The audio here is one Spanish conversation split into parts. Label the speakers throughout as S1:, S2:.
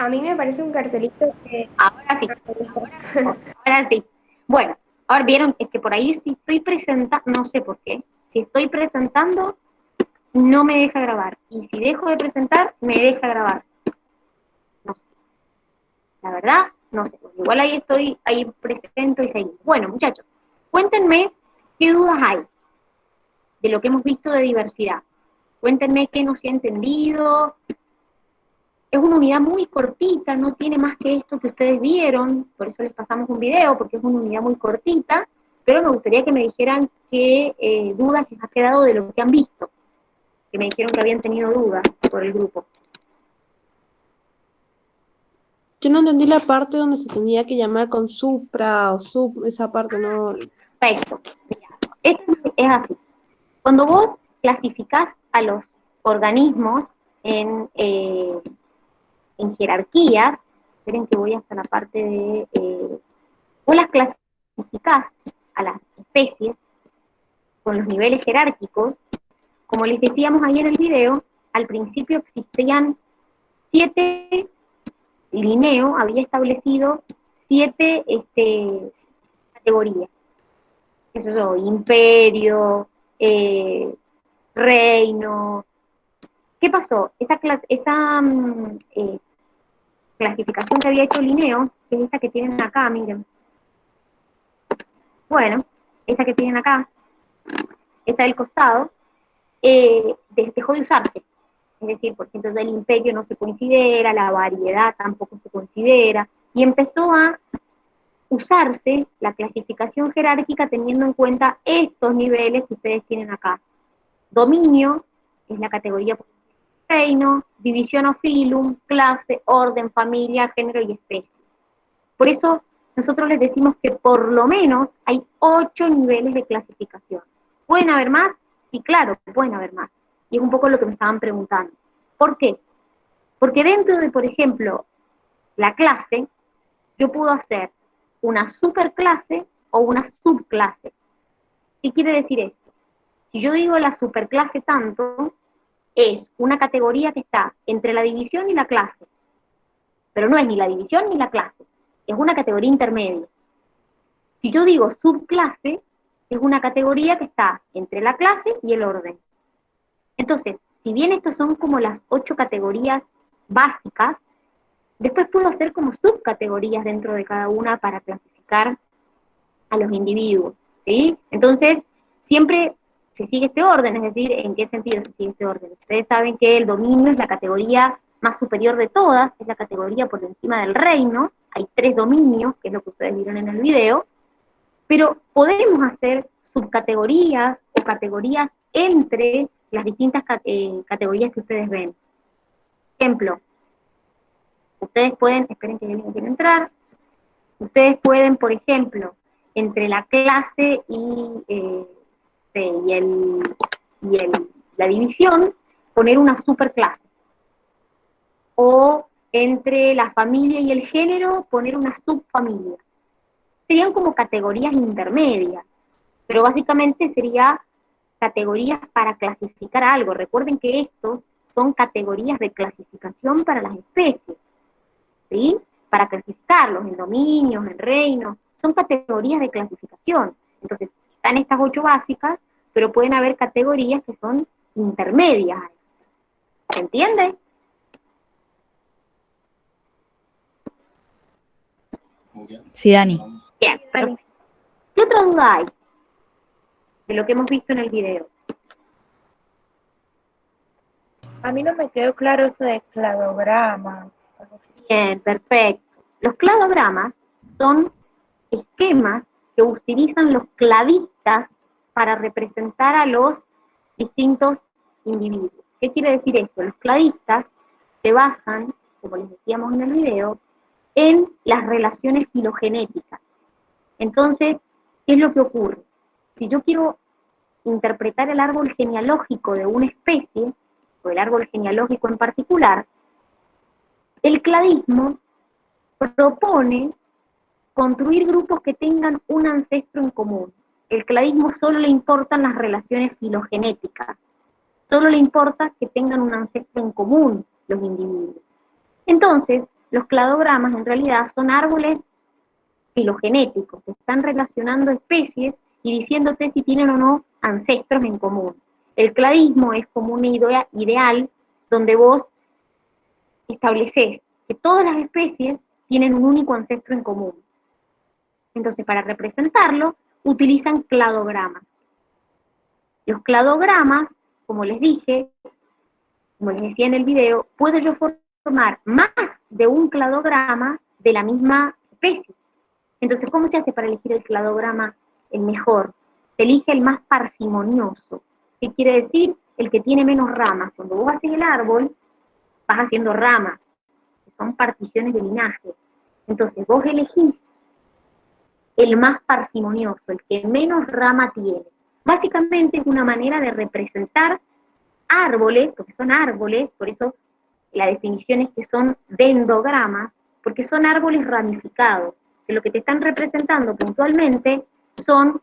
S1: A mí me parece un cartelito que
S2: Ahora sí,
S1: no me gusta.
S2: ahora sí. Bueno, ahora vieron, es que por ahí si estoy presentando, no sé por qué, si estoy presentando, no me deja grabar. Y si dejo de presentar, me deja grabar. No sé. La verdad, no sé. Igual ahí estoy, ahí presento y seguimos. Bueno, muchachos, cuéntenme qué dudas hay de lo que hemos visto de diversidad. Cuéntenme qué no se ha entendido. Es una unidad muy cortita, no tiene más que esto que ustedes vieron, por eso les pasamos un video, porque es una unidad muy cortita, pero me gustaría que me dijeran qué dudas les ha quedado de lo que han visto, que me dijeron que habían tenido dudas por el grupo.
S3: Yo no entendí la parte donde se tenía que llamar con supra o sub, esa parte no.
S2: Perfecto. Mira, esto es así. Cuando vos clasificás a los organismos en jerarquías, esperen que voy hasta la parte de... vos las clasificás a las especies con los niveles jerárquicos. Como les decíamos ahí en el video, al principio existían 7, Linneo había establecido 7 categorías. Eso es imperio, reino. ¿Qué pasó? Esa clasificación que había hecho Linneo, que es esta que tienen acá, miren. Bueno, esta que tienen acá, esta del costado, dejó de usarse. Es decir, por ejemplo, del imperio no se considera, la variedad tampoco se considera, y empezó a usarse la clasificación jerárquica teniendo en cuenta estos niveles que ustedes tienen acá. Dominio, que es la categoría por reino, división o filum, clase, orden, familia, género y especie. Por eso nosotros les decimos que por lo menos hay 8 niveles de clasificación. ¿Pueden haber más? Sí, claro, pueden haber más. Y es un poco lo que me estaban preguntando. ¿Por qué? Porque dentro de, por ejemplo, la clase, yo puedo hacer una superclase o una subclase. ¿Qué quiere decir esto? Si yo digo la superclase tanto, es una categoría que está entre la división y la clase, pero no es ni la división ni la clase, es una categoría intermedia. Si yo digo subclase, es una categoría que está entre la clase y el orden. Entonces, si bien estos son como las 8 categorías básicas, después puedo hacer como subcategorías dentro de cada una para clasificar a los individuos, ¿sí? Entonces, siempre se sigue este orden, es decir, ¿en qué sentido se sigue este orden? Ustedes saben que el dominio es la categoría más superior de todas, es la categoría por encima del reino, hay 3 dominios, que es lo que ustedes vieron en el video, pero podemos hacer subcategorías o categorías entre las distintas categorías que ustedes ven. Ejemplo, ustedes pueden, esperen que alguien quiere entrar, ustedes pueden, por ejemplo, entre la clase la división, poner una superclase. O entre la familia y el género, poner una subfamilia. Serían como categorías intermedias, pero básicamente sería categorías para clasificar algo. Recuerden que estos son categorías de clasificación para las especies, ¿sí? Para clasificarlos en dominios, en reinos, son categorías de clasificación. Entonces, están estas 8 básicas, pero pueden haber categorías que son intermedias. ¿Se entiende?
S4: Sí, Dani.
S2: Bien, perfecto. ¿Qué otra duda hay de lo que hemos visto en el video?
S1: A mí no me quedó claro eso de cladograma.
S2: Bien, perfecto. Los cladogramas son esquemas que utilizan los cladistas para representar a los distintos individuos. ¿Qué quiere decir esto? Los cladistas se basan, como les decíamos en el video, en las relaciones filogenéticas. Entonces, ¿qué es lo que ocurre? Si yo quiero interpretar el árbol genealógico de una especie, o el árbol genealógico en particular, el cladismo propone construir grupos que tengan un ancestro en común. El cladismo solo le importan las relaciones filogenéticas, solo le importa que tengan un ancestro en común los individuos. Entonces, los cladogramas en realidad son árboles filogenéticos, que están relacionando especies y diciéndote si tienen o no ancestros en común. El cladismo es como una idea ideal donde vos estableces que todas las especies tienen un único ancestro en común. Entonces, para representarlo, utilizan cladogramas. Los cladogramas, como les dije, como les decía en el video, puedo yo formar más de un cladograma de la misma especie. Entonces, ¿cómo se hace para elegir el cladograma el mejor? Se elige el más parsimonioso. ¿Qué quiere decir? El que tiene menos ramas. Cuando vos haces el árbol, vas haciendo ramas, que son particiones de linaje. Entonces, vos elegís el más parsimonioso, el que menos rama tiene. Básicamente es una manera de representar árboles, porque son árboles, por eso la definición es que son dendogramas, porque son árboles ramificados, que lo que te están representando puntualmente son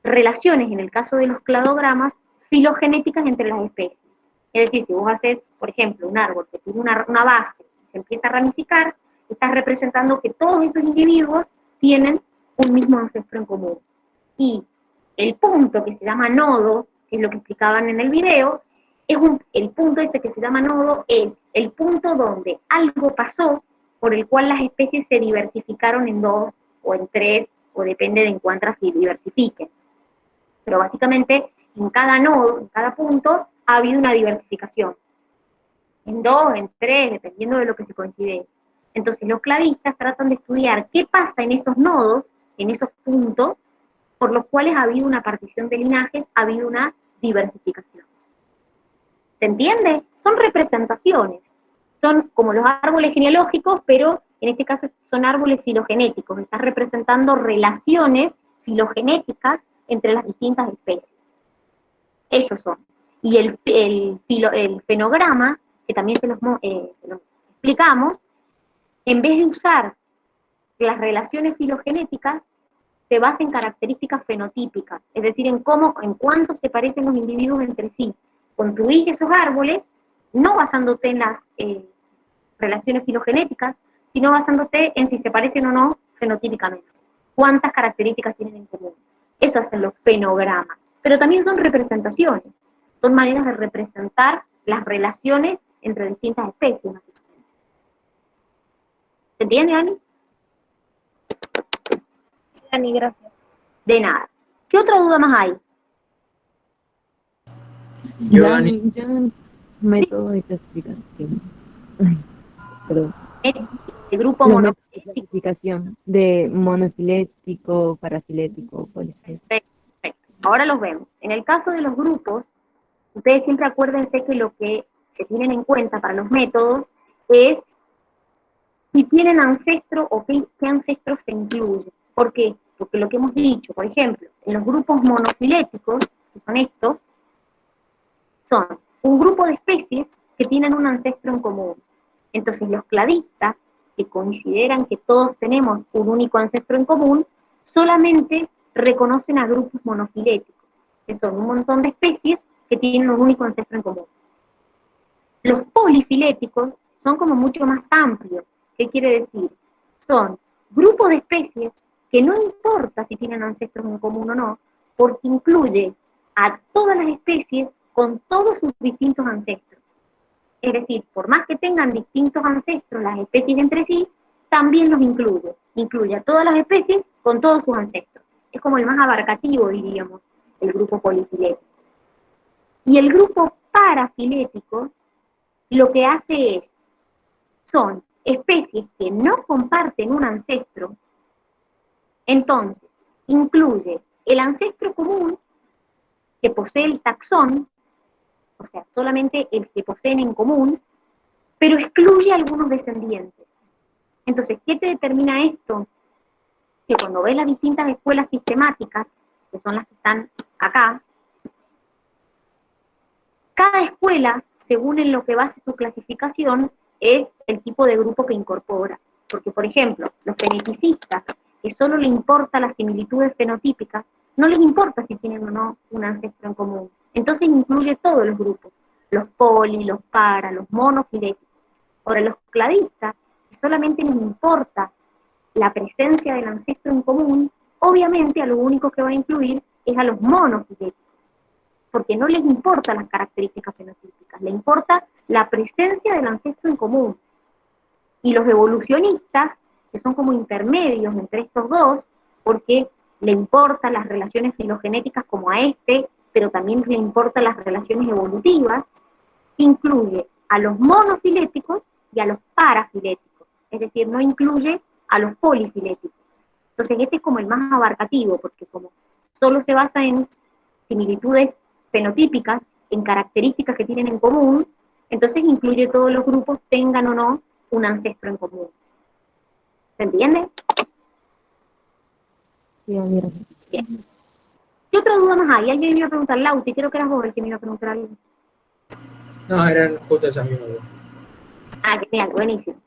S2: relaciones, en el caso de los cladogramas, filogenéticas entre las especies. Es decir, si vos haces, por ejemplo, un árbol que tiene una base y se empieza a ramificar, estás representando que todos esos individuos tienen un mismo ancestro en común. Y el punto que se llama nodo, que es lo que explicaban en el video, el punto ese que se llama nodo es el punto donde algo pasó por el cual las especies se diversificaron en 2 o en 3, o depende de en cuántas se diversifiquen. Pero básicamente en cada nodo, en cada punto, ha habido una diversificación. En 2, en 3, dependiendo de lo que se considere. Entonces los cladistas tratan de estudiar qué pasa en esos nodos, en esos puntos, por los cuales ha habido una partición de linajes, ha habido una diversificación. ¿Se entiende? Son representaciones. Son como los árboles genealógicos, pero en este caso son árboles filogenéticos. Estás representando relaciones filogenéticas entre las distintas especies. Esos son. Y el fenograma, que también se los explicamos, en vez de usar las relaciones filogenéticas, se basa en características fenotípicas, es decir, en cuánto se parecen los individuos entre sí. Construís esos árboles, no basándote en las relaciones filogenéticas, sino basándote en si se parecen o no fenotípicamente. Cuántas características tienen en común. Eso hacen los fenogramas. Pero también son representaciones, son maneras de representar las relaciones entre distintas especies. ¿Se entiende, Ani?
S1: Dani, gracias.
S2: De nada. ¿Qué otra duda más hay?
S5: Yo, Dani. Método de clasificación. Ay, perdón.
S2: El grupo
S5: Los métodos de
S2: monofilético.
S5: clasificación de monofilético, parafilético, polifilético.
S2: Perfecto. Ahora los vemos. En el caso de los grupos, ustedes siempre acuérdense que lo que se tienen en cuenta para los métodos es si tienen ancestro o qué ancestros se incluyen. ¿Por qué? Porque lo que hemos dicho, por ejemplo, en los grupos monofiléticos, que son estos, son un grupo de especies que tienen un ancestro en común. Entonces los cladistas, que consideran que todos tenemos un único ancestro en común, solamente reconocen a grupos monofiléticos, que son un montón de especies que tienen un único ancestro en común. Los polifiléticos son como mucho más amplios. ¿Qué quiere decir? Son grupos de especies que no importa si tienen ancestros en común o no, porque incluye a todas las especies con todos sus distintos ancestros. Es decir, por más que tengan distintos ancestros las especies entre sí, también los incluye. Incluye a todas las especies con todos sus ancestros. Es como el más abarcativo, diríamos, el grupo polifilético. Y el grupo parafilético lo que hace son especies que no comparten un ancestro, entonces incluye el ancestro común que posee el taxón, o sea, solamente el que poseen en común, pero excluye a algunos descendientes. Entonces, ¿qué te determina esto? Que cuando ves las distintas escuelas sistemáticas, que son las que están acá, cada escuela, según en lo que base su clasificación, es el tipo de grupo que incorpora. Porque, por ejemplo, los geneticistas, que solo le importa las similitudes fenotípicas, no les importa si tienen o no un ancestro en común. Entonces incluye todos los grupos, los poli, los para, los monofiléticos. Ahora, los cladistas que solamente les importa la presencia del ancestro en común, obviamente a lo único que va a incluir es a los monofiléticos, porque no les importan las características fenotípicas, les importa la presencia del ancestro en común. Y los evolucionistas, que son como intermedios entre estos dos, porque le importan las relaciones filogenéticas como a este, pero también le importan las relaciones evolutivas, incluye a los monofiléticos y a los parafiléticos, es decir, no incluye a los polifiléticos. Entonces este es como el más abarcativo, porque como solo se basa en similitudes fenotípicas, en características que tienen en común, entonces incluye todos los grupos, tengan o no un ancestro en común. ¿Se entiende?
S5: Sí, Dani.
S2: Bien. ¿Qué otra duda más hay? Alguien me iba a preguntar, Lauti, creo que eras vos el que me iba a preguntar algo.
S6: No, eran justo esas mismas dos.
S2: Ah, genial, buenísimo.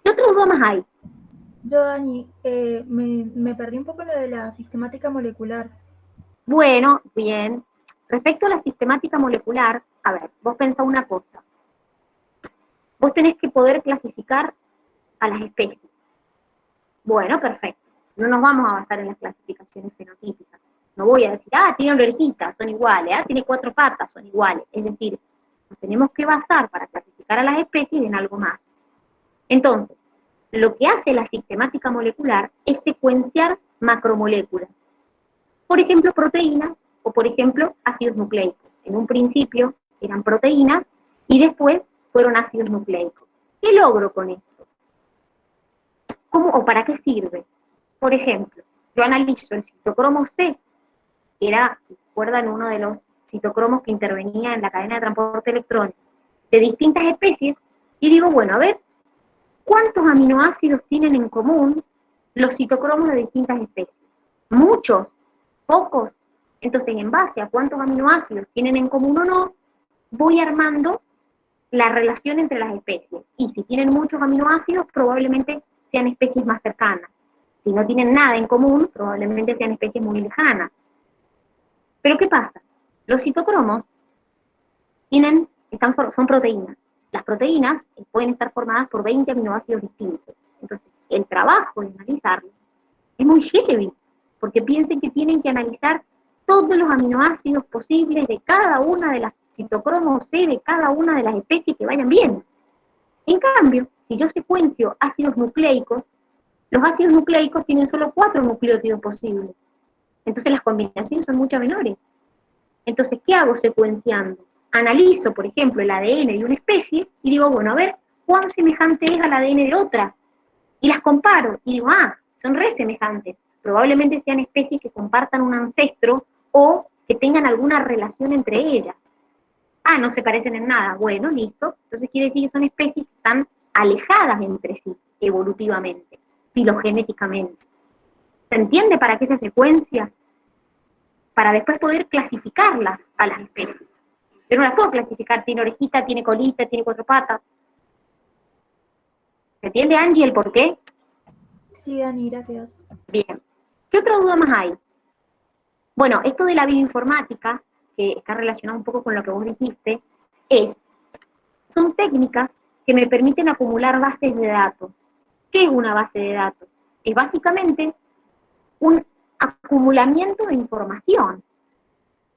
S2: ¿Qué otra duda más hay?
S7: Yo, Dani, me perdí un poco lo de la sistemática molecular.
S2: Bueno, bien. Respecto a la sistemática molecular, a ver, vos pensá una cosa. Vos tenés que poder clasificar a las especies. Bueno, perfecto. No nos vamos a basar en las clasificaciones fenotípicas. No voy a decir, tiene una orejita, son iguales, tiene 4 patas, son iguales. Es decir, nos tenemos que basar para clasificar a las especies en algo más. Entonces, lo que hace la sistemática molecular es secuenciar macromoléculas. Por ejemplo, proteínas o, por ejemplo, ácidos nucleicos. En un principio eran proteínas y después fueron ácidos nucleicos. ¿Qué logro con esto? ¿Cómo o para qué sirve? Por ejemplo, yo analizo el citocromo C, que era, si recuerdan, uno de los citocromos que intervenía en la cadena de transporte de electrones de distintas especies, y digo, bueno, a ver, ¿cuántos aminoácidos tienen en común los citocromos de distintas especies? ¿Muchos? ¿Pocos? Entonces, en base a cuántos aminoácidos tienen en común o no, voy armando la relación entre las especies. Y si tienen muchos aminoácidos, probablemente sean especies más cercanas. Si no tienen nada en común, probablemente sean especies muy lejanas. Pero ¿qué pasa? Los citocromos son proteínas. Las proteínas pueden estar formadas por 20 aminoácidos distintos. Entonces, el trabajo de analizarlos es muy heavy, porque piensen que tienen que analizar todos los aminoácidos posibles de cada una de las citocromos C de cada una de las especies que vayan bien. En cambio, si yo secuencio ácidos nucleicos, los ácidos nucleicos tienen solo 4 nucleótidos posibles. Entonces las combinaciones son mucho menores. Entonces, ¿qué hago secuenciando? Analizo, por ejemplo, el ADN de una especie y digo, bueno, a ver, ¿cuán semejante es al ADN de otra? Y las comparo y digo, son re semejantes. Probablemente sean especies que compartan un ancestro o que tengan alguna relación entre ellas. No se parecen en nada. Bueno, listo. Entonces quiere decir que son especies que están alejadas entre sí, evolutivamente, filogenéticamente. ¿Se entiende para qué se secuencia? Para después poder clasificarlas a las especies. Yo no las puedo clasificar, tiene orejita, tiene colita, tiene 4 patas. ¿Se entiende, Angie, el por qué?
S7: Sí, Dani, gracias.
S2: Bien. ¿Qué otra duda más hay? Bueno, esto de la bioinformática, que está relacionado un poco con lo que vos dijiste, son técnicas que me permiten acumular bases de datos. ¿Qué es una base de datos? Es básicamente un acumulamiento de información.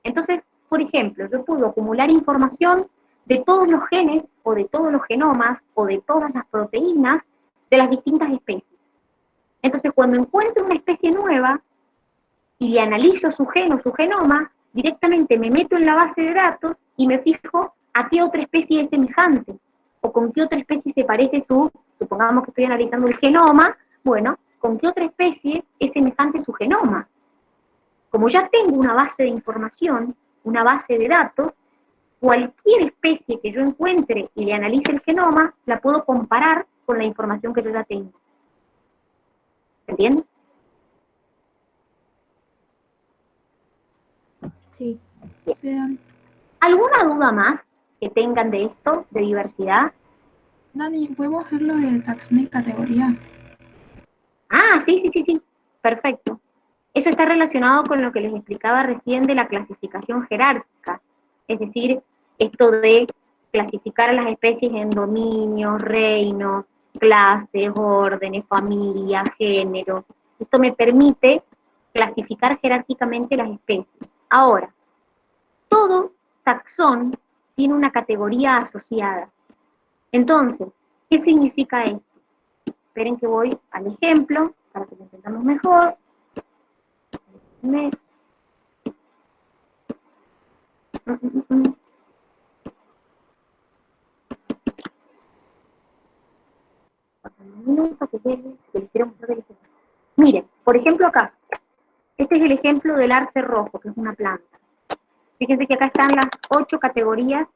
S2: Entonces, por ejemplo, yo puedo acumular información de todos los genes, o de todos los genomas, o de todas las proteínas de las distintas especies. Entonces, cuando encuentro una especie nueva, y le analizo su gen o su genoma, directamente me meto en la base de datos y me fijo a qué otra especie es semejante, o con qué otra especie se parece supongamos que estoy analizando el genoma, bueno, con qué otra especie es semejante su genoma. Como ya tengo una base de información, una base de datos, cualquier especie que yo encuentre y le analice el genoma, la puedo comparar con la información que yo ya tengo. ¿Entiendes?
S7: Sí.
S2: ¿Alguna duda más que tengan de esto, de diversidad?
S8: Dani, ¿podemos ver lo de taxonomía y categoría?
S2: Sí. Perfecto. Eso está relacionado con lo que les explicaba recién de la clasificación jerárquica. Es decir, esto de clasificar a las especies en dominios, reinos, clases, órdenes, familia, género. Esto me permite clasificar jerárquicamente las especies. Ahora, todo taxón tiene una categoría asociada. Entonces, ¿qué significa esto? Esperen que voy al ejemplo para que lo entendamos mejor. Miren, por ejemplo acá, este es el ejemplo del arce rojo, que es una planta. Fíjense que acá están las 8 categorías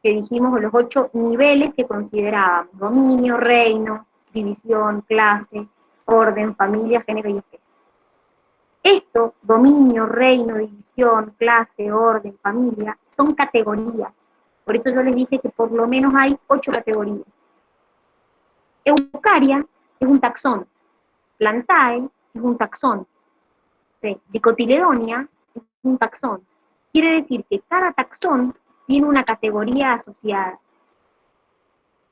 S2: que dijimos, o los 8 niveles que considerábamos: dominio, reino, división, clase, orden, familia, género y especie. Esto, dominio, reino, división, clase, orden, familia, son categorías. Por eso yo les dije que por lo menos hay 8 categorías. Eucaria es un taxón, Plantae es un taxón, Dicotiledonia es un taxón. Quiere decir que cada taxón tiene una categoría asociada.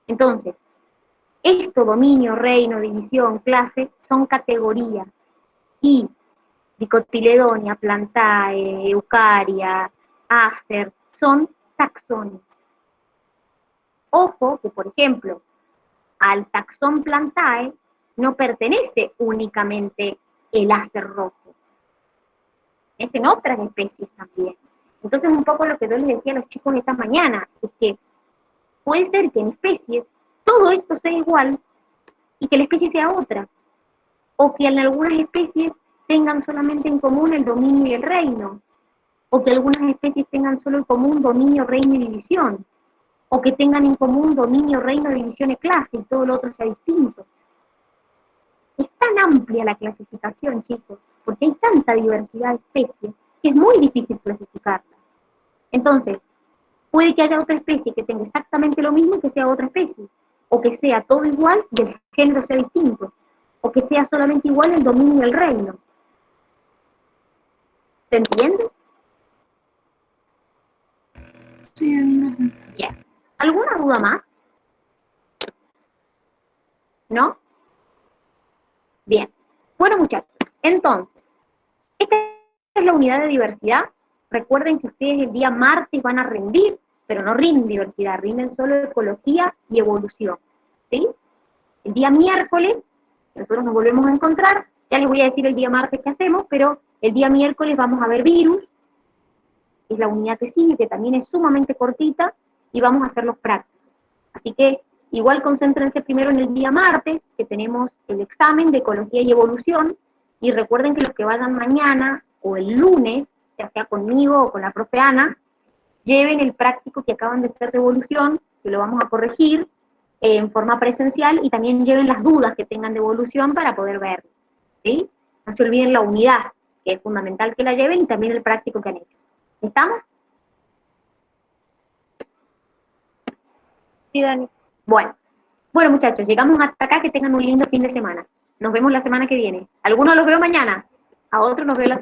S2: Entonces, esto, dominio, reino, división, clase, son categorías. Y Dicotiledonia, Plantae, Eucaria, Acer, son taxones. Ojo que, por ejemplo, al taxón Plantae no pertenece únicamente el Acer rojo. Es en otras especies también. Entonces, un poco lo que yo les decía a los chicos esta mañana, es que puede ser que en especies todo esto sea igual y que la especie sea otra. O que en algunas especies tengan solamente en común el dominio y el reino. O que algunas especies tengan solo en común dominio, reino y división. O que tengan en común dominio, reino, división y clase, y todo lo otro sea distinto. Es tan amplia la clasificación, chicos, porque hay tanta diversidad de especies, que es muy difícil clasificarla. Entonces, puede que haya otra especie que tenga exactamente lo mismo y que sea otra especie, o que sea todo igual y el género sea distinto, o que sea solamente igual el dominio y el reino. ¿Se entiende?
S8: Sí, Dani,
S2: Bien. ¿Alguna duda más? ¿No? Bien. Bueno, muchachos, entonces, esta es la unidad de diversidad. Recuerden que ustedes el día martes van a rendir, pero no rinden diversidad, rinden solo ecología y evolución. ¿Sí? El día miércoles, nosotros nos volvemos a encontrar, ya les voy a decir el día martes qué hacemos, pero el día miércoles vamos a ver virus, es la unidad que sigue, que también es sumamente cortita, y vamos a hacer los prácticos. Así que igual concéntrense primero en el día martes, que tenemos el examen de ecología y evolución, y recuerden que los que vayan mañana o el lunes, ya sea conmigo o con la profe Ana, lleven el práctico que acaban de hacer de evolución, que lo vamos a corregir en forma presencial, y también lleven las dudas que tengan de evolución para poder verlo, ¿sí? No se olviden la unidad, que es fundamental que la lleven, y también el práctico que han hecho. ¿Estamos?
S1: Sí, Dani.
S2: Bueno, muchachos, llegamos hasta acá, que tengan un lindo fin de semana. Nos vemos la semana que viene. Algunos los veo mañana, a otros nos veo la semana.